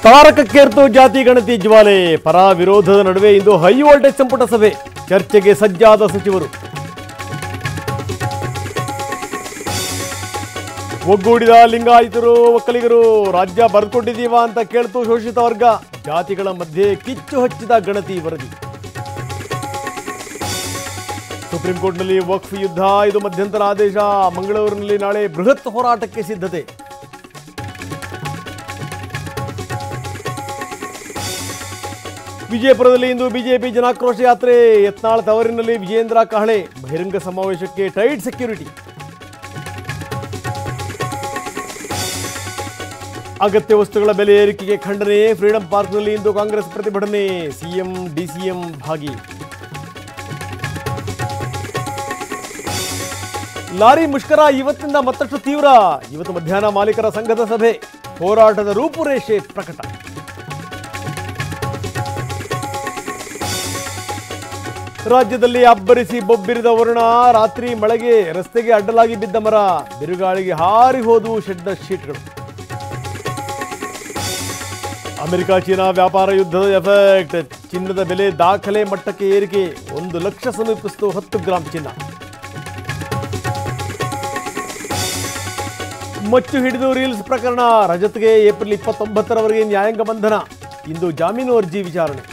ತಾರಕಕ್ಕೇರ್ತು ಜಾತಿ ಗಣತಿ ಜ್ವಾಲೆ. ಪರ ವಿರೋಧದ ನಡುವೆ ಇಂದು ಹೈ ವೋಲ್ಟೇಜ್ ಸಂಪುಟ ಸಭೆ. ಚರ್ಚೆಗೆ ಸಜ್ಜಾದ ಸಚಿವರು. ಒಗ್ಗೂಡಿದ ಲಿಂಗಾಯತರು ಒಕ್ಕಲಿಗರು ರಾಜ್ಯ ಬರೆದುಕೊಂಡಿದ್ದೀವಾ ಅಂತ ಕೇಳ್ತು ಶೋಷಿತ ವರ್ಗ. ಜಾತಿಗಳ ಮಧ್ಯೆ ಕಿಚ್ಚು ಹಚ್ಚಿದ ಗಣತಿ ವರದಿ. ಸುಪ್ರೀಂ ಕೋರ್ಟ್ನಲ್ಲಿ ವಕ್ಫ್ ಯುದ್ಧ, ಇದು ಮಧ್ಯಂತರ ಆದೇಶ. ಮಂಗಳೂರಿನಲ್ಲಿ ನಾಳೆ ಬೃಹತ್ ಹೋರಾಟಕ್ಕೆ ಸಿದ್ಧತೆ. ವಿಜಯಪುರದಲ್ಲಿ ಇಂದು ಬಿಜೆಪಿ ಜನಾಕ್ರೋಶ ಯಾತ್ರೆ. ಯತ್ನಾಳ್ ತವರಿನಲ್ಲಿ ವಿಜೇಂದ್ರ ಕಹಳೆ. ಬಹಿರಂಗ ಸಮಾವೇಶಕ್ಕೆ ಟೈಟ್ ಸೆಕ್ಯೂರಿಟಿ. ಅಗತ್ಯ ವಸ್ತುಗಳ ಬೆಲೆ ಏರಿಕೆಗೆ ಖಂಡನೆ. ಫ್ರೀಡಂ ಪಾರ್ಕ್ನಲ್ಲಿ ಇಂದು ಕಾಂಗ್ರೆಸ್ ಪ್ರತಿಭಟನೆ. ಸಿಎಂ ಡಿಸಿಎಂ ಭಾಗಿ. ಲಾರಿ ಮುಷ್ಕರ ಇವತ್ತಿನಿಂದ ಮತ್ತಷ್ಟು ತೀವ್ರ. ಇವತ್ತು ಮಧ್ಯಾಹ್ನ ಮಾಲೀಕರ ಸಂಘದ ಸಭೆ. ಹೋರಾಟದ ರೂಪುರೇಷೆ ಪ್ರಕಟ. ರಾಜ್ಯದಲ್ಲಿ ಅಬ್ಬರಿಸಿ ಬೊಬ್ಬಿರಿದ ವರುಣ. ರಾತ್ರಿ ಮಳೆಗೆ ರಸ್ತೆಗೆ ಅಡ್ಡಲಾಗಿ ಬಿದ್ದ ಮರ. ಬಿರುಗಾಳಿಗೆ ಹಾರಿ ಹೋದವು ಶೆಡ್ನ ಶೀಟ್ಗಳು. ಅಮೆರಿಕ ಚೀನಾ ವ್ಯಾಪಾರ ಯುದ್ಧದ ಎಫೆಕ್ಟ್. ಚಿನ್ನದ ಬೆಲೆ ದಾಖಲೆ ಮಟ್ಟಕ್ಕೆ ಏರಿಕೆ. 1 ಲಕ್ಷ ಸಮೀಪಿಸಿತು 10 ಗ್ರಾಂ ಚಿನ್ನ. ಮಚ್ಚು ಹಿಡಿದು ರೀಲ್ಸ್ ಪ್ರಕರಣ. ರಜತ್ಗೆ ಏಪ್ರಿಲ್ 29ರವರೆಗೆ ನ್ಯಾಯಾಂಗ ಬಂಧನ. ಇಂದು ಜಾಮೀನು ಅರ್ಜಿ ವಿಚಾರಣೆ.